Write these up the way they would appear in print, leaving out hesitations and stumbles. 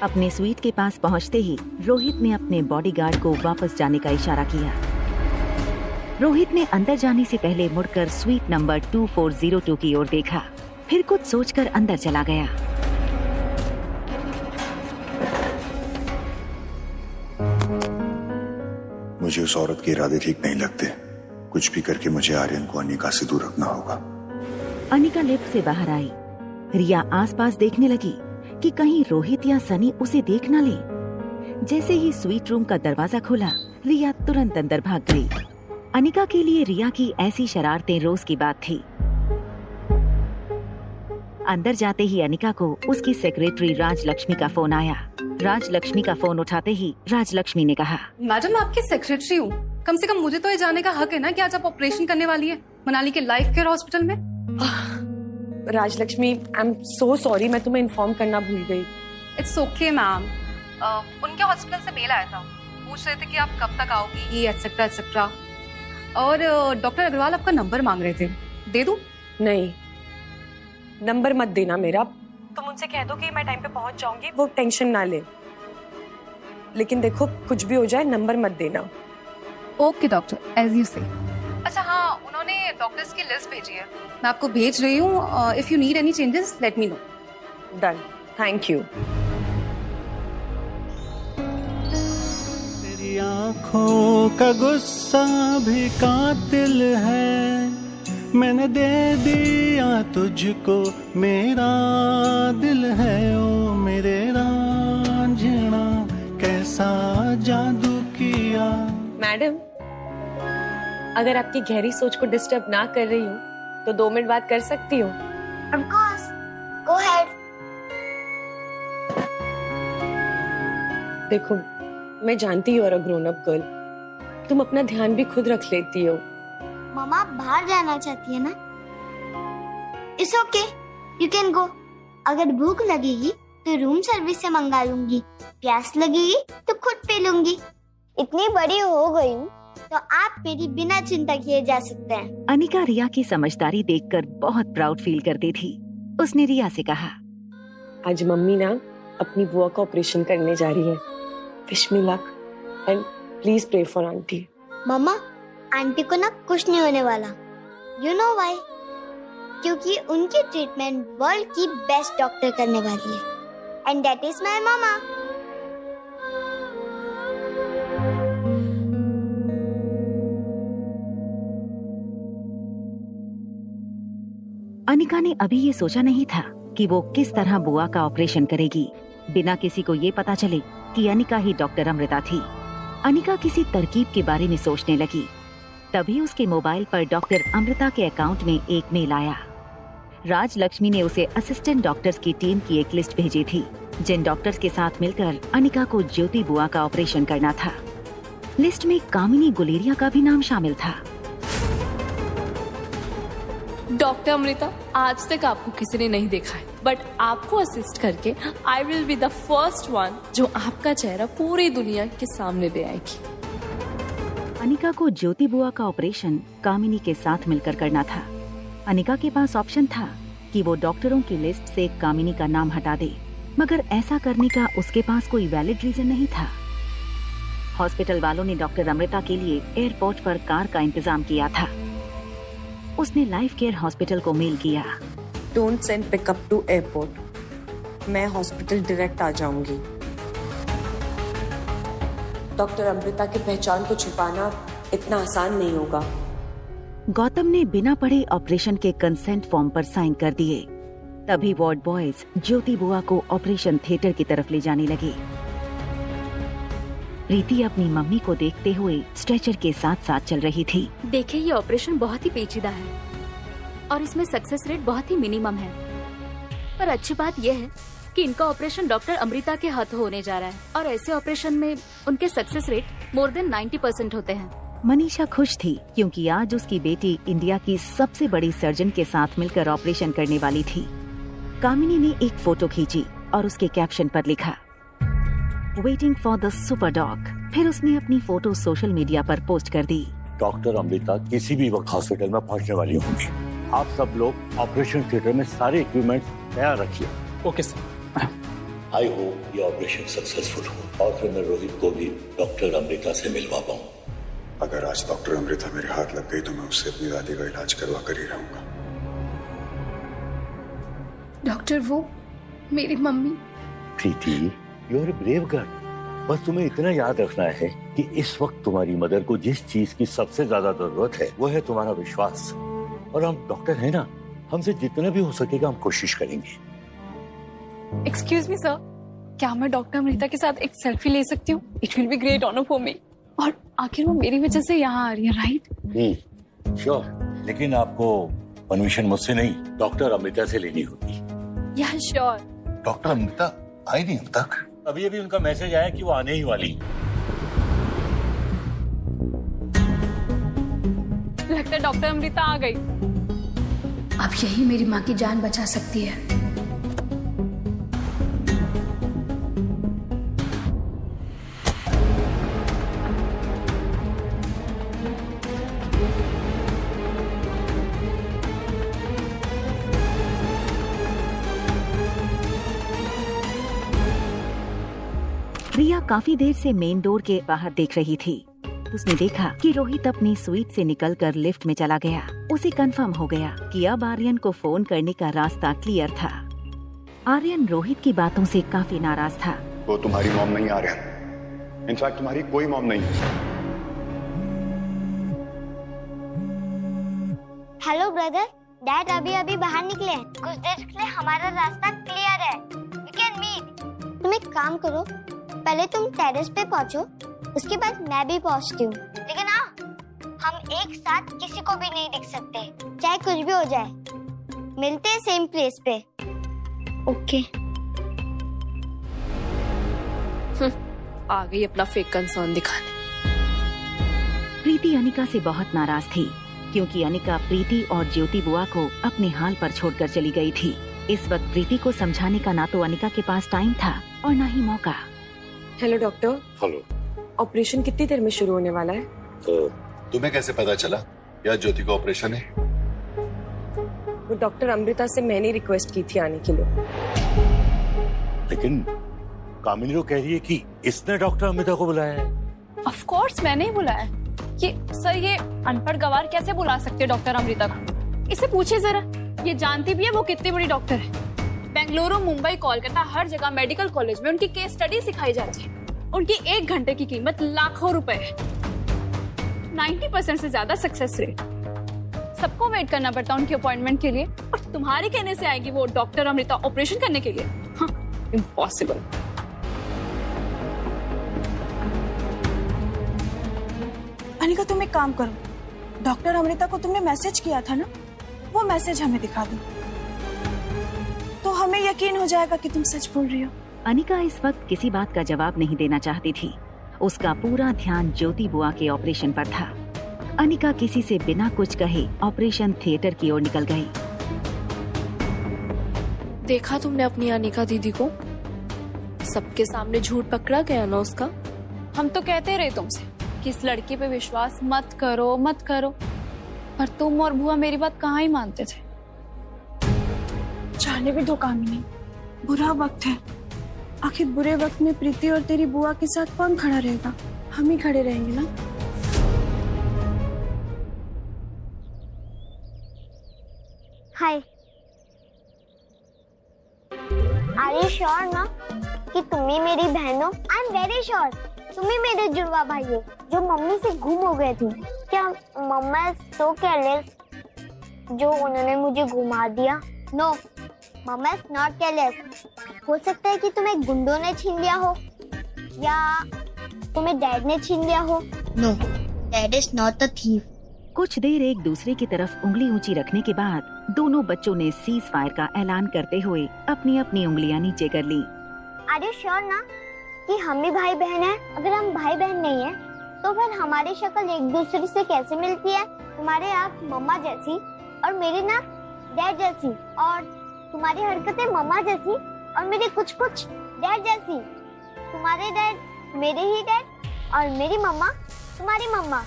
अपने स्वीट के पास पहुंचते ही रोहित ने अपने बॉडीगार्ड को वापस जाने का इशारा किया। रोहित ने अंदर जाने से पहले मुड़कर स्वीट नंबर 2402 की ओर देखा, फिर कुछ सोचकर अंदर चला गया। मुझे उस औरत के इरादे ठीक नहीं लगते। कुछ भी करके मुझे आर्यन को अनिका से दूर रखना होगा। अनिका लिफ्ट से बाहर आई। रिया आसपास देखने लगी कि कहीं रोहित या सनी उसे देख न ले। जैसे ही स्वीट रूम का दरवाजा खुला, रिया तुरंत अंदर भाग गई। अनिका के लिए रिया की ऐसी शरारतें रोज की बात थी। अंदर जाते ही अनिका को उसकी सेक्रेटरी राजलक्ष्मी का फोन आया। राजलक्ष्मी का फोन उठाते ही राजलक्ष्मी ने कहा, मैडम मैं आपकी सेक्रेटरी हूँ, कम से कम मुझे तो ये जानने का हक है ना कि आज आप ऑपरेशन करने वाली है मनाली के लाइफ केयर हॉस्पिटल में। Rajalakshmi, I am so sorry, मैं तुम्हें इन्फॉर्म करना भूल गई। It's okay ma'am. उनके हॉस्पिटल से मेल आया था, पूछ रहे थे कि आप कब तक आओगी एटसेट्रा एटसेट्रा। और डॉक्टर अग्रवाल आपका नंबर मांग रहे थे, दे दूं? नहीं, नंबर मत देना मेरा। तुम उनसे कह दो कि मैं टाइम पे पहुंच जाऊंगी, वो टेंशन ना ले। लेकिन देखो, कुछ भी हो जाए नंबर मत देना। ओके डॉक्टर, एज यू से। अच्छा हाँ, उन्होंने डॉक्टर्स की लिस्ट भेजी है, मैं आपको भेज रही हूँ। If you need any changes let me know. Done, thank you. तेरी आँखों का गुस्सा भी कातिल है, मैंने दे दिया तुझको मेरा दिल है। ओ मेरे रांझना कैसा जादू किया। मैडम, अगर आपकी गहरी सोच को डिस्टर्ब ना कर रही हूँ तो 2 मिनट बात कर सकती हूँ? Of course. Go ahead. देखो, मैं जानती हूँ, और ग्रोन अप गर्ल, तुम अपना ध्यान भी खुद रख लेती हो। मम्मा बाहर जाना चाहती है ना? It's okay. You can go. अगर भूख लगेगी तो रूम सर्विस से मंगा लूंगी, प्यास लगेगी तो खुद पी लूंगी। इतनी बड़ी हो गई हूँ तो आप मेरी बिना चिंता किए जा सकते हैं। अनिका रिया की समझदारी देखकर बहुत प्राउड फील करती थी। उसने रिया से कहा, आज मम्मी ना अपनी बुआ का ऑपरेशन करने जा रही है। Wish me luck and please pray for aunty. Mamma, aunty को ना कुछ नहीं होने वाला। You know why? क्योंकि उनकी ट्रीटमेंट वर्ल्ड की बेस्ट डॉक्टर करने वाली है, and that is my mama. Anika ने अभी ये सोचा नहीं था कि वो किस तरह बुआ का ऑपरेशन करेगी बिना किसी को ये पता चले कि अनिका ही डॉक्टर अमृता थी। अनिका किसी तरकीब के बारे में सोचने लगी। तभी उसके मोबाइल पर डॉक्टर अमृता के अकाउंट में एक मेल आया। राजलक्ष्मी ने उसे असिस्टेंट डॉक्टर्स की टीम की एक लिस्ट भेजी थी, जिन डॉक्टर्स के साथ मिलकर अनिका को ज्योति बुआ का ऑपरेशन करना था। लिस्ट में कामिनी गुलेरिया का भी नाम शामिल था। डॉक्टर अमृता, आज तक आपको किसी ने नहीं देखा है, बट आपको असिस्ट करके I will be the first one जो आपका चेहरा पूरी दुनिया के सामने ले आएगी। अनिका को ज्योति बुआ का ऑपरेशन कामिनी के साथ मिलकर करना था। अनिका के पास ऑप्शन था कि वो डॉक्टरों की लिस्ट से कामिनी का नाम हटा दे, मगर ऐसा करने का उसके पास कोई वैलिड रीजन नहीं था। हॉस्पिटल वालों ने डॉक्टर अमृता के लिए एयरपोर्ट पर कार का इंतजाम किया था। उसने लाइफ केयर हॉस्पिटल को मेल किया, don't send pickup to airport, मैं हॉस्पिटल डायरेक्ट आ जाऊंगी। डॉक्टर अमृता की पहचान को छुपाना इतना आसान नहीं होगा। गौतम ने बिना पढ़े ऑपरेशन के कंसेंट फॉर्म पर साइन कर दिए। तभी वार्ड बॉयज ज्योति बुआ को ऑपरेशन थिएटर की तरफ ले जाने लगे। प्रीति अपनी मम्मी को देखते हुए स्ट्रेचर के साथ साथ चल रही थी। देखिए, ये ऑपरेशन बहुत ही पेचीदा है और इसमें सक्सेस रेट बहुत ही मिनिमम है, पर अच्छी बात यह है कि इनका ऑपरेशन डॉक्टर अमृता के हाथों होने जा रहा है और ऐसे ऑपरेशन में उनके सक्सेस रेट मोर देन 90% होते हैं। मनीषा खुश थी क्योंकि आज उसकी बेटी इंडिया की सबसे बड़ी सर्जन के साथ मिलकर ऑपरेशन करने वाली थी। कामिनी ने एक फोटो खींची और उसके कैप्शन पर लिखा, waiting for the super dog. फिर उसने अपनी फोटो सोशल मीडिया पर पोस्ट कर दी। डॉक्टर अमृता किसी भी वक्त हॉस्पिटल में पहुंचने वाली होंगी। आप सब लोग ऑपरेशन थिएटर में सारे इक्विपमेंट तैयार रखिए। Okay sir. आई होप ये ऑपरेशन सक्सेसफुल हो और फिर मैं रोहित को भी डॉक्टर अमृता से मिलवा पाऊँ। अगर आज डॉक्टर अमृता मेरे हाथ लग गई तो मैं उससे अपनी दादी का इलाज करवा कर ही रहूंगा। डॉक्टर, वो मेरी mummy. Preeti, you are a brave girl. बस तुम्हें इतना याद रखना है कि इस वक्त तुम्हारी मदर को जिस चीज की सबसे ज्यादा जरूरत है वो है तुम्हारा विश्वास। और हम डॉक्टर हैं ना, हमसे जितना भी हो सकेगा हम कोशिश करेंगे। एक्सक्यूज मी सर, क्या मैं डॉक्टर अमृता के साथ एक सेल्फी ले सकती हूँ? It will be great honour for me. और आखिर वो मेरी वजह से यहाँ आ रही है, राइट? श्योर, लेकिन आपको परमिशन मुझसे नहीं, डॉक्टर अमृता से लेनी होगी। या श्योर। डॉक्टर अमृता आई नहीं अब तक? अभी अभी उनका मैसेज आया कि वो आने ही वाली। लगता है डॉक्टर अमृता आ गई। अब यही मेरी माँ की जान बचा सकती है। प्रिया काफी देर से मेन डोर के बाहर देख रही थी। उसने देखा कि रोहित अपनी स्वीट से निकलकर लिफ्ट में चला गया। उसे कंफर्म हो गया कि अब आर्यन को फोन करने का रास्ता क्लियर था। आर्यन रोहित की बातों से काफी नाराज था। वो तुम्हारी मॉम नहीं आर्यन, इनफैक्ट तुम्हारी कोई मॉम नहीं है। हेलो ब्रदर, डैड अभी अभी बाहर निकले हैं। कुछ देर के लिए हमारा रास्ता क्लियर है। We can meet. तुम एक काम करो, पहले तुम टेरेस पे पहुंचो, उसके बाद मैं भी पहुंचती हूँ। लेकिन हाँ, हम एक साथ किसी को भी नहीं दिख सकते, चाहे कुछ भी हो जाए। मिलते हैं सेम प्लेस पे। ओके। आ गई अपना फेक कंसर्न दिखाने। प्रीति अनिका से बहुत नाराज थी क्योंकि अनिका प्रीति और ज्योति बुआ को अपने हाल पर छोड़कर चली गई थी। इस वक्त प्रीति को समझाने का ना तो अनिका के पास टाइम था और ना ही मौका। Hello doctor. हेलो। ऑपरेशन कितनी देर में शुरू होने वाला है? तुम्हें कैसे पता चला यह ज्योति का ऑपरेशन है? वो डॉक्टर अमृता से मैंने रिक्वेस्ट की थी आने के लिए। लेकिन कामिनी तो कह रही है कि इसने डॉक्टर अमृता को बुलाया है। ऑफ कोर्स मैंने ही बुलाया। ये सर, ये अनपढ़ गवार कैसे बुला सकते हैं डॉक्टर अमृता को? इसे पूछे जरा, ये जानती भी है वो कितनी बड़ी डॉक्टर है। बेंगलुरु, मुंबई, कोलकाता, हर जगह मेडिकल कॉलेज में उनकी केस स्टडी सिखाई जाती है। उनकी 1 घंटे की कीमत लाखों रुपए है। 90% से ज्यादा सक्सेस रेट। सबको वेट करना पड़ता है उनकी अपॉइंटमेंट के लिए, और तुम्हारे कहने से आएगी वो डॉक्टर अमृता ऑपरेशन करने के लिए? इम्पॉसिबल। अनिका, तुम एक काम करो, डॉक्टर अमृता को तुमने मैसेज किया था ना, वो मैसेज हमें दिखा दो, तो हमें यकीन हो जाएगा कि तुम सच बोल रही हो। अनिका इस वक्त किसी बात का जवाब नहीं देना चाहती थी। उसका पूरा ध्यान ज्योति बुआ के ऑपरेशन पर था। अनिका किसी से बिना कुछ कहे ऑपरेशन थिएटर की ओर निकल गई। देखा तुमने अपनी अनिका दीदी को? सबके सामने झूठ पकड़ा गया ना उसका। हम तो कहते रहे तुमसे कि इस लड़की पे विश्वास मत करो मत करो, पर तुम और बुआ मेरी बात कहाँ ही मानते थे। जाने भी दो कामिनी, बुरा वक्त है। आखिर बुरे वक्त में प्रीति और तेरी बुआ के साथ कौन खड़ा रहेगा? हम ही खड़े रहेंगे ना। हाय, आर यू श्योर ना कि तुम ही मेरी बहन हो? I am very sure. तुम ही मेरे जुड़वा भाई हो जो मम्मी से गुम हो गए थे। क्या मम्मा इज सो केयरलेस जो उन्होंने मुझे घुमा दिया? No, mamma is not careless. हो सकता है कि तुम्हें गुंडों ने छीन लिया हो या तुम्हें डैड ने छीन लिया हो। No, dad is not the thief. कुछ देर एक दूसरे की तरफ उंगली ऊंची रखने के बाद दोनों बच्चों ने सीज फायर का ऐलान करते हुए अपनी अपनी उंगलियां नीचे कर ली। आर यू श्योर ना कि हम भी भाई बहन हैं? अगर हम भाई बहन नहीं हैं, तो फिर हमारी शक्ल एक दूसरे से कैसे मिलती है? तुम्हारे आँख मम्मा जैसी और मेरी ना डैड जैसी, और तुम्हारी हरकतें मम्मा जैसी और मेरी कुछ कुछ डैड जैसी। तुम्हारे डैड मेरे ही डैड और मेरी मम्मा तुम्हारी मम्मा।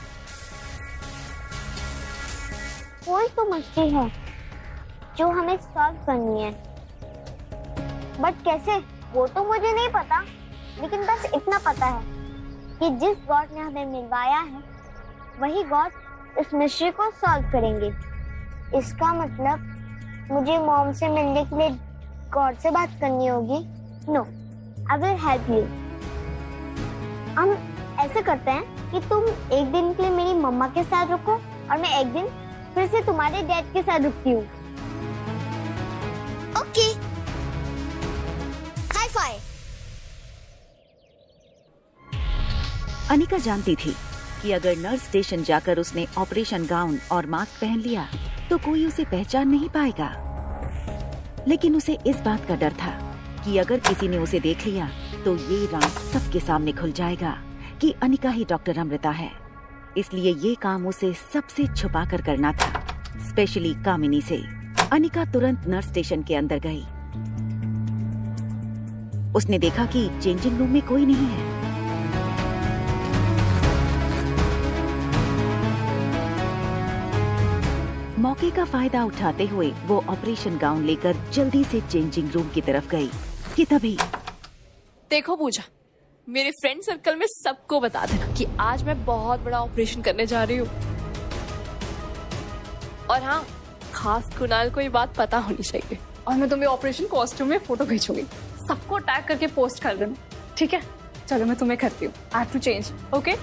कोई तो मस्ती है जो हमें सॉल्व करनी है, बट कैसे? वो तो मुझे नहीं पता, लेकिन बस इतना पता है कि जिस गॉड ने हमें मिलवाया है वही गॉड इस मिस्ट्री को सॉल्व करेंगे। इसका मतलब मुझे मॉम से मिलने के लिए गॉड से बात करनी होगी। No, I will help you. हम ऐसे करते हैं कि तुम एक दिन के लिए मेरी मम्मा के साथ रुको और मैं एक दिन फिर से तुम्हारे डैड के साथ रुकती हूँ। Okay, high five. अनिका जानती थी कि अगर नर्स स्टेशन जाकर उसने ऑपरेशन गाउन और मास्क पहन लिया तो कोई उसे पहचान नहीं पाएगा, लेकिन उसे इस बात का डर था कि अगर किसी ने उसे देख लिया तो ये राज सबके सामने खुल जाएगा कि अनिका ही डॉक्टर अमृता है। इसलिए ये काम उसे सबसे छुपा कर करना था, स्पेशली कामिनी से। अनिका तुरंत नर्स स्टेशन के अंदर गई। उसने देखा कि चेंजिंग रूम में कोई नहीं है। मौके का फायदा उठाते हुए वो ऑपरेशन गाउन लेकर जल्दी से चेंजिंग रूम की तरफ गई कि तभी देखो पूजा, मेरे फ्रेंड सर्कल में सबको बता देना कि आज मैं बहुत बड़ा ऑपरेशन करने जा रही हूँ। और हाँ, खास कुणाल को ये बात पता होनी चाहिए। और मैं तुम्हें ऑपरेशन कॉस्ट्यूम में फोटो भेजूंगी, सबको टैग करके पोस्ट कर देना, ठीक है? चलो मैं तुम्हें करती हूँ। I have to change, okay?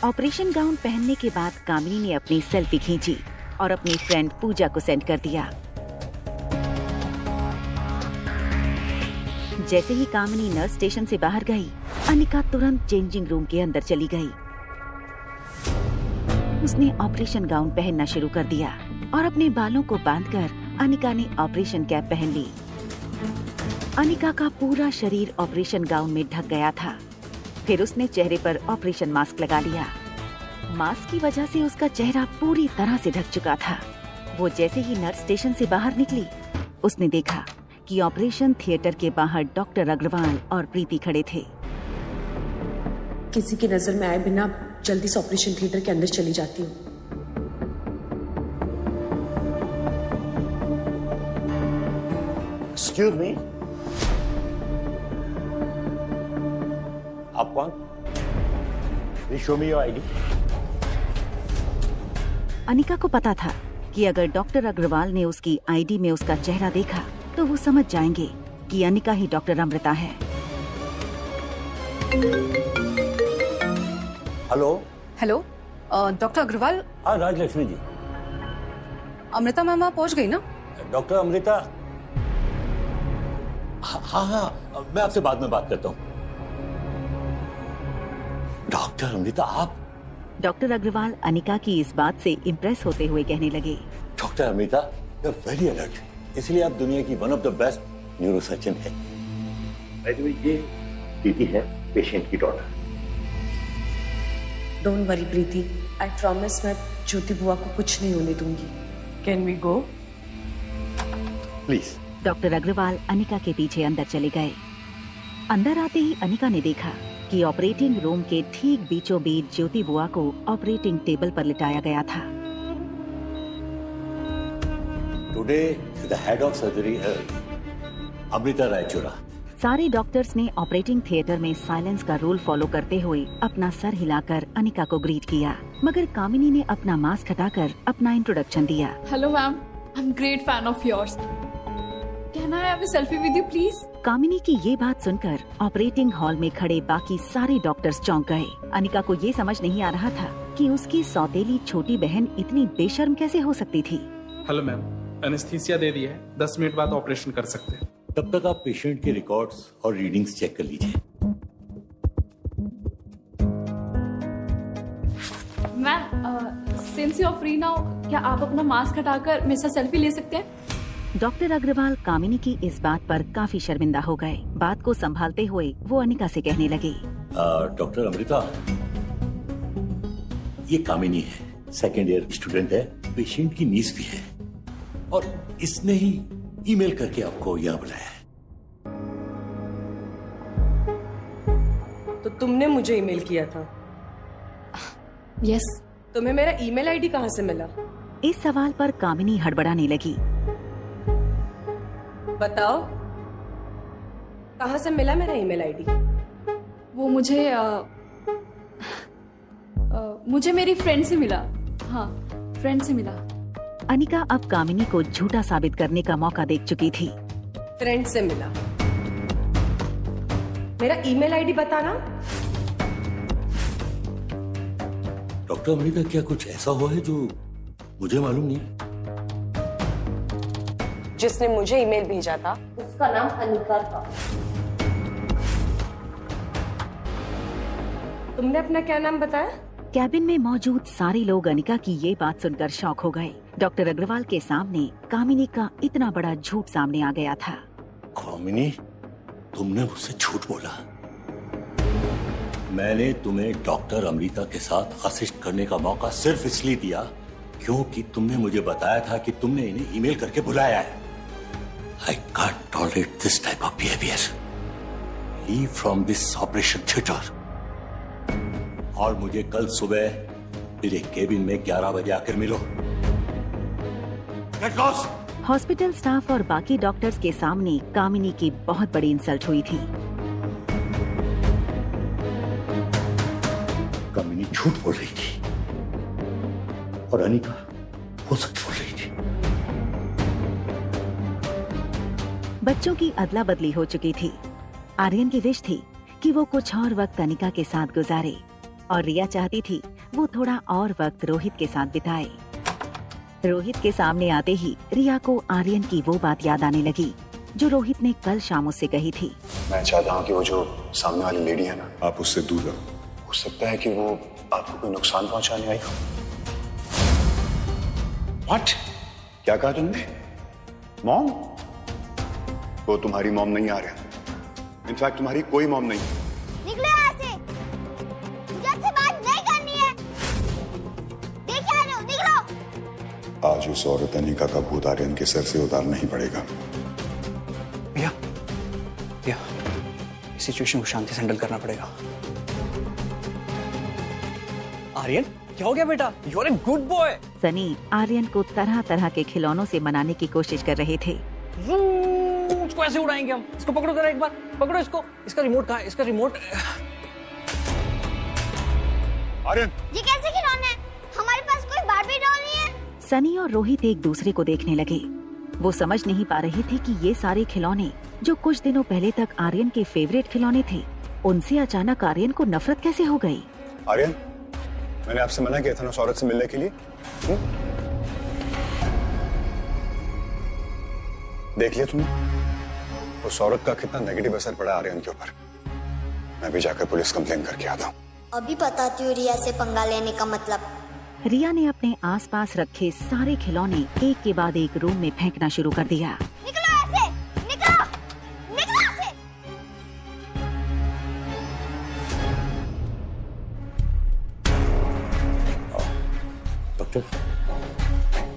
Operation gown पहनने के बाद कामिनी ने अपनी सेल्फी खींची और अपनी फ्रेंड पूजा को सेंड कर दिया। जैसे ही कामिनी नर्स स्टेशन से बाहर गई, अनिका तुरंत चेंजिंग रूम के अंदर चली गई। उसने ऑपरेशन गाउन पहनना शुरू कर दिया और अपने बालों को बांधकर अनिका ने ऑपरेशन कैप पहन ली। अनिका का पूरा शरीर ऑपरेशन गाउन में ढक गया था। फिर उसने चेहरे पर ऑपरेशन मास्क लगा लिया। मास्क की वजह से उसका चेहरा पूरी तरह से ढक चुका था। वो जैसे ही नर्स स्टेशन से बाहर निकली, उसने देखा कि ऑपरेशन थिएटर के बाहर डॉक्टर अग्रवाल और प्रीति खड़े थे। किसी की नजर में आए बिना जल्दी से ऑपरेशन थिएटर के अंदर चली जाती हूँ। एक्सक्यूज मी, आप कौन? Please show me your ID. Anika को पता था कि अगर डॉक्टर अग्रवाल ने उसकी आईडी में उसका चेहरा देखा तो वो समझ जाएंगे कि अनिका ही डॉक्टर अमृता है। Hello hello, doctor Agarwal? हाँ, राजलक्ष्मी जी। अमृता मैम वहाँ पहुँच गई ना? डॉक्टर अमृता, हाँ, मैं आपसे बाद में बात करता हूँ। डॉक्टर अमृता, आप? डॉक्टर अग्रवाल अनिका की इस बात से इम्प्रेस होते हुए कहने लगे, doctor Amrita, you are very alert, इसलिए आप दुनिया की one of the best neurosurgeon है। बाय द वे, ये प्रीति है, पेशेंट की daughter. Don't worry Preeti, I promise मैं ज्योति बुआ को कुछ नहीं होने दूंगी। Can we go? Please. Doctor Agarwal Anika के पीछे अंदर चले गए। अंदर आते ही अनिका ने देखा कि ऑपरेटिंग रूम के ठीक बीचों बीच ज्योति बुआ को ऑपरेटिंग टेबल पर लिटाया गया था। Today the head of surgery है अमृता रायचूरा। सारे डॉक्टर्स ने ऑपरेटिंग थिएटर में साइलेंस का रूल फॉलो करते हुए अपना सर हिलाकर अनिका को ग्रीट किया, मगर कामिनी ने अपना मास्क हटाकर अपना इंट्रोडक्शन दिया। Hello ma'am, I am great fan of yours. Can I have a selfie with you please? Kamini की ये बात सुनकर ऑपरेटिंग हॉल में खड़े बाकी सारे डॉक्टर्स चौंक गए। अनिका को ये समझ नहीं आ रहा था कि उसकी सौतेली छोटी बहन इतनी बेशर्म कैसे हो सकती थी। हेलो मैम, एनेस्थीसिया दे दी है, 10 मिनट बाद ऑपरेशन कर सकते हैं। तब तक आप पेशेंट के रिकॉर्ड्स और रीडिंग्स चेक कर लीजिए। Ma'am, since you are free now, क्या आप अपना मास्क हटाकर मेरे साथ सेल्फी ले सकते हैं? डॉक्टर अग्रवाल कामिनी की इस बात पर काफी शर्मिंदा हो गए। बात को संभालते हुए वो अनिका से कहने लगे, डॉक्टर अमृता, ये कामिनी है, सेकेंड ईयर स्टूडेंट है, पेशेंट की नीस भी है, और इसने ही ईमेल करके आपको यहाँ बुलाया है। तो तुमने मुझे ईमेल किया था? यस। तुम्हें मेरा ईमेल आईडी कहाँ से मिला? इस सवाल पर कामिनी हड़बड़ाने लगी। बताओ, कहाँ से मिला मेरा ईमेल आईडी? वो मुझे मेरी फ्रेंड से मिला। हाँ, फ्रेंड से मिला। अनिका अब कामिनी को झूठा साबित करने का मौका देख चुकी थी। फ्रेंड से मिला? मेरा ईमेल आईडी बताना। डॉक्टर अमृता, क्या कुछ ऐसा हुआ है जो मुझे मालूम नहीं? जिसने मुझे ईमेल भेजा था उसका नाम अनिका था। तुमने अपना क्या नाम बताया? कैबिन में मौजूद सारे लोग अनिका की ये बात सुनकर शॉक हो गए। डॉक्टर अग्रवाल के सामने कामिनी का इतना बड़ा झूठ सामने आ गया था। कामिनी, तुमने मुझसे झूठ बोला। मैंने तुम्हें डॉक्टर अमृता के साथ असिस्ट करने का मौका सिर्फ इसलिए दिया क्योंकि तुमने मुझे बताया था कि तुमने इन्हें ईमेल करके बुलाया है। I can't tolerate this type of behavior. Leave from this operation theater. और मुझे कल सुबह मेरे केबिन में 11 बजे आकर मिलो। Get lost! हॉस्पिटल स्टाफ और बाकी डॉक्टर्स के सामने कामिनी की बहुत बड़ी इंसल्ट हुई थी। कामिनी झूठ बोल रही थी और अनिका वो सच बोल रही थी। बच्चों की अदला बदली हो चुकी थी। आर्यन की विश थी कि वो कुछ और वक्त अनिका के साथ गुजारे और रिया चाहती थी वो थोड़ा और वक्त रोहित के साथ बिताए। रोहित के सामने आते ही रिया को आर्यन की वो बात याद आने लगी जो रोहित ने कल शाम उससे कही थी। मैं चाहता हूँ कि वो जो सामने वाली लेडी है ना, आप उससे दूर रहो। हो सकता है कि वो आपको कोई नुकसान पहुंचाने आई हो। What? क्या कहा तुमने? मॉम? वो तुम्हारी मॉम नहीं आ रहा। इनफैक्ट तुम्हारी कोई मॉम नहीं। निकलो यहाँ से। मुझे आपसे बात नहीं करनी है। देख क्या रहे हो? निकलो। आज उस औरत अनिका का भूत आर्यन के सर से उतारना ही पड़ेगा। भैया, इस सिचुएशन को शांति से हैंडल करना पड़ेगा। आर्यन, क्या हो गया बेटा? You are a good boy. Sunny Aryan को तरह तरह के खिलौनों से मनाने की कोशिश कर रहे थे। इसको ऐसे उड़ाएंगे हम। इसको पकड़ो जरा एक बार, पकड़ो इसको। इसका रिमोट कहाँ है? इसका रिमोट। आर्यन, ये कैसे खिलौने हैं? हमारे पास कोई बार्बी डॉल नहीं है। सनी और रोहित एक दूसरे को देखने लगे। वो समझ नहीं पा रहे थे कि ये सारे खिलौने जो कुछ दिनों पहले तक आर्यन के फेवरेट खिलौने थे, उनसे अचानक आर्यन को नफरत कैसे हो गई। आर्यन, मैंने आपसे मना किया था ना उस औरत से मिलने के लिए। देख लिया तुमने उस औरत का कितना नेगेटिव असर पड़ा आर्यन के ऊपर। मैं भी जाकर पुलिस कंप्लेन करके आता हूँ। अभी बताती हूँ रिया से पंगा लेने का मतलब। रिया ने अपने आसपास रखे सारे खिलौने एक के बाद एक रूम में फेंकना शुरू कर दिया। निकलो ऐसे, निकलो, निकलो ऐसे। Doctor,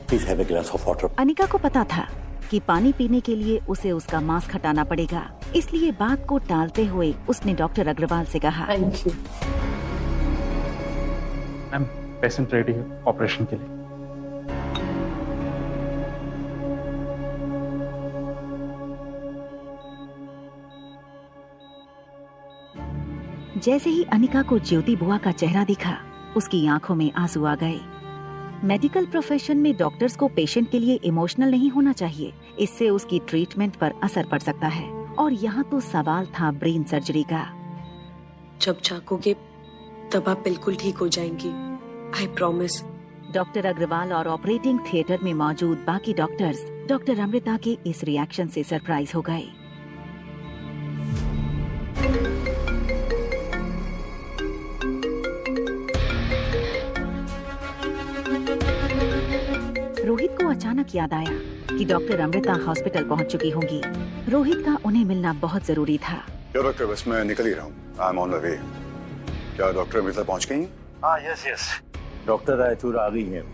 please have a glass of water. Anika को पता था कि पानी पीने के लिए उसे उसका मास्क हटाना पड़ेगा, इसलिए बात को टालते हुए उसने डॉक्टर अग्रवाल से कहा, thank you ma'am, patient ready है ऑपरेशन के लिए। जैसे ही अनिका को ज्योति बुआ का चेहरा दिखा, उसकी आंखों में आंसू आ गए। मेडिकल प्रोफेशन में डॉक्टर्स को पेशेंट के लिए इमोशनल नहीं होना चाहिए, इससे उसकी ट्रीटमेंट पर असर पड़ सकता है। और यहाँ तो सवाल था ब्रेन सर्जरी का। जब जागोगे तब आप बिल्कुल ठीक हो जाएंगी, आई प्रॉमिस। डॉक्टर अग्रवाल और ऑपरेटिंग थिएटर में मौजूद बाकी डॉक्टर्स डॉक्टर अमृता के इस रिएक्शन से सरप्राइज हो गए। रोहित को अचानक याद आया कि डॉक्टर अमृता हॉस्पिटल पहुंच चुकी होंगी। रोहित का उन्हें मिलना बहुत जरूरी था। क्या डॉक्टर, बस मैं निकल ही रहा हूँ। I am on the way. क्या डॉक्टर अमृता पहुंच गई? हाँ, यस। डॉक्टर रायचूर आ गई हैं।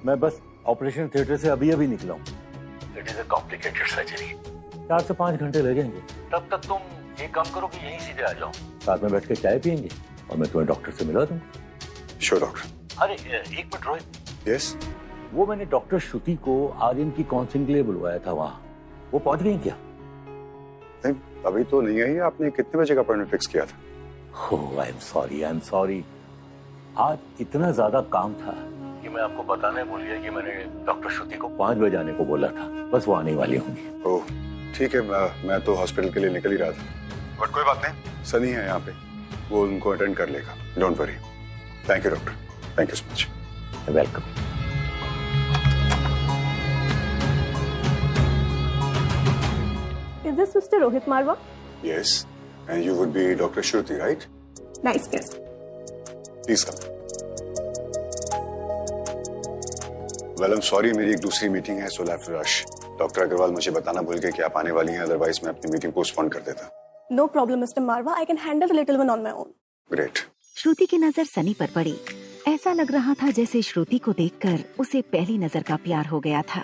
मैं बस ऑपरेशन थिएटर से अभी निकला हूँ। It is a complicated surgery. 4 से 5 घंटे लगेंगे। तब तक तुम एक काम करो कि यहीं सीधे आ जाओ, साथ में बैठ के चाय पियेंगे और मैं तुम्हें डॉक्टर से मिला दूंगा। Sure doctor. अरे एक मिनट रोहित। यस। वो मैंने डॉक्टर श्रुति को आर्यन की काउंसलिंग के लिए बुलवाया था, वहाँ वो पहुंच गई क्या? नहीं, अभी तो नहीं आई। आपने कितने बजे का अपॉइंटमेंट फिक्स किया था? ओह, आई एम सॉरी। आज इतना ज्यादा काम था कि मैं आपको बताने भूल गया कि मैंने डॉक्टर श्रुति को 5 बजे आने को बोला था। बस वो आने वाली होंगी। ओह ठीक है, मैं तो हॉस्पिटल के लिए निकल ही रहा था। बट कोई बात नहीं, सनी है यहाँ पे, वो उनको अटेंड कर लेगा। Don't worry. Thank you doctor, thank you so much. Welcome. Is this Mr. Rohit Marwa? Yes, and you would be Dr. Shruti, right? Nice guess. Please come. Well, I'm sorry, मेरी एक दूसरी meeting है, so I'll have to rush. Doctor Agarwal मुझे बताना भूल गए कि आप आने वाली हैं, अदरवाइज मैं अपनी मीटिंग पोस्टपोन कर देता। No problem, Mr. Marwa. I can handle the little one on my own. Great. श्रुति की नजर सनी पर पड़ी। ऐसा लग रहा था जैसे श्रुति को देखकर उसे पहली नजर का प्यार हो गया था।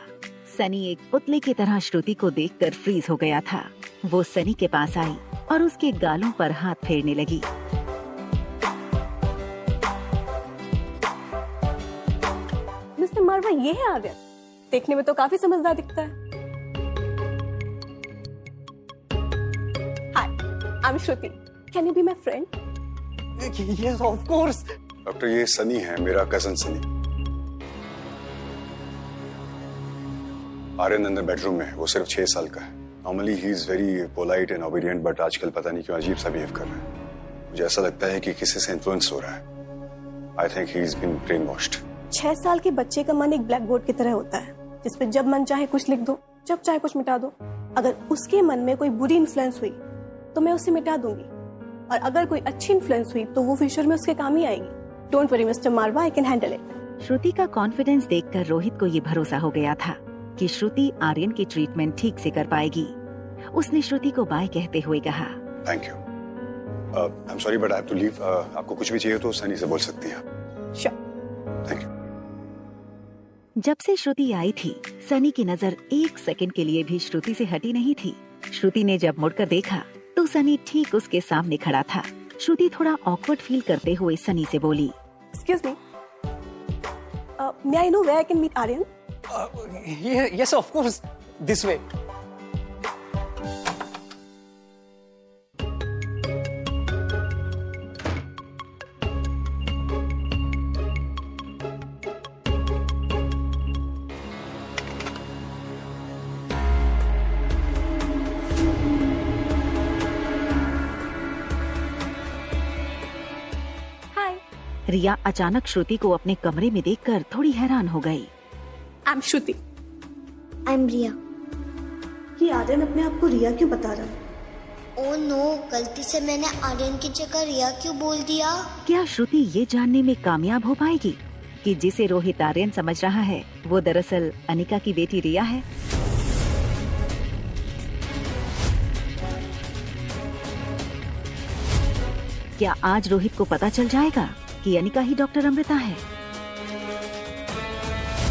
सनी एक पुतले की तरह श्रुति को देखकर फ्रीज हो गया था। वो सनी के पास आई और उसके गालों पर हाथ फेरने लगी। मिस्टर मारवा, ये है आर्यन। देखने में तो काफी समझदार दिखता है। Hi, I am Shruti. Can you be my friend? Yes, of course. Doctor, ये सनी है, मेरा कजन सनी। आर्यन अंदर बेडरूम में है, वो सिर्फ 6 साल का है। Normally he is very polite and obedient, but आजकल पता नहीं क्यों अजीब सा बिहेव कर रहा है। मुझे ऐसा लगता है कि किसी से इन्फ्लुएंस हो रहा है। I think he is been brain washed. 6 साल के बच्चे का मन एक ब्लैक बोर्ड की तरह होता है, जिसपे जब मन चाहे कुछ लिख दो, जब चाहे कुछ मिटा दो। अगर उसके मन में कोई बुरी इन्फ्लुएंस हुई तो मैं उसे मिटा दूंगी, और अगर कोई अच्छी इन्फ्लुएंस हुई तो वो फ्यूचर में उसके काम ही आएगी। Don't worry mister Marwah, I can handle it. Shruti का कॉन्फिडेंस देखकर रोहित को ये भरोसा हो गया था कि श्रुति आर्यन की ट्रीटमेंट ठीक से कर पाएगी। उसने श्रुति को बाय कहते हुए कहा, thank you. I am sorry but I have to leave. आपको कुछ भी चाहिए तो सनी से बोल सकती हैं। श्योर। Thank you. जब से श्रुति आई थी, सनी की नजर 1 सेकंड के लिए भी श्रुति से हटी नहीं थी। श्रुति ने जब मुड़कर देखा तो सनी ठीक उसके सामने खड़ा था। श्रुति थोड़ा ऑकवर्ड फील करते हुए सनी से बोली, excuse me, may I know where I can meet Aryan? Yes, of course. This way. Hi. Riya अचानक श्रुति को अपने कमरे में देखकर थोड़ी हैरान हो गई। I'm Shruti. I'm रिया। ये आर्यन अपने आप को रिया क्यों बता रहा है? ओह नो, गलती से मैंने आर्यन की जगह रिया क्यों बोल दिया? क्या श्रुति ये जानने में कामयाब हो पाएगी कि जिसे रोहित आर्यन समझ रहा है वो दरअसल अनिका की बेटी रिया है? क्या आज रोहित को पता चल जाएगा कि अनिका ही डॉक्टर अमृता है?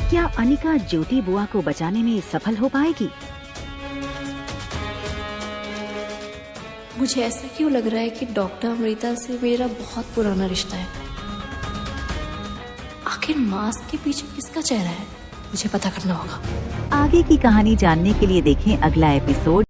क्या अनिका ज्योति बुआ को बचाने में सफल हो पाएगी? मुझे ऐसा क्यों लग रहा है कि डॉक्टर अमृता से मेरा बहुत पुराना रिश्ता है। आखिर मास्क के पीछे किसका चेहरा है, मुझे पता करना होगा। आगे की कहानी जानने के लिए देखें अगला एपिसोड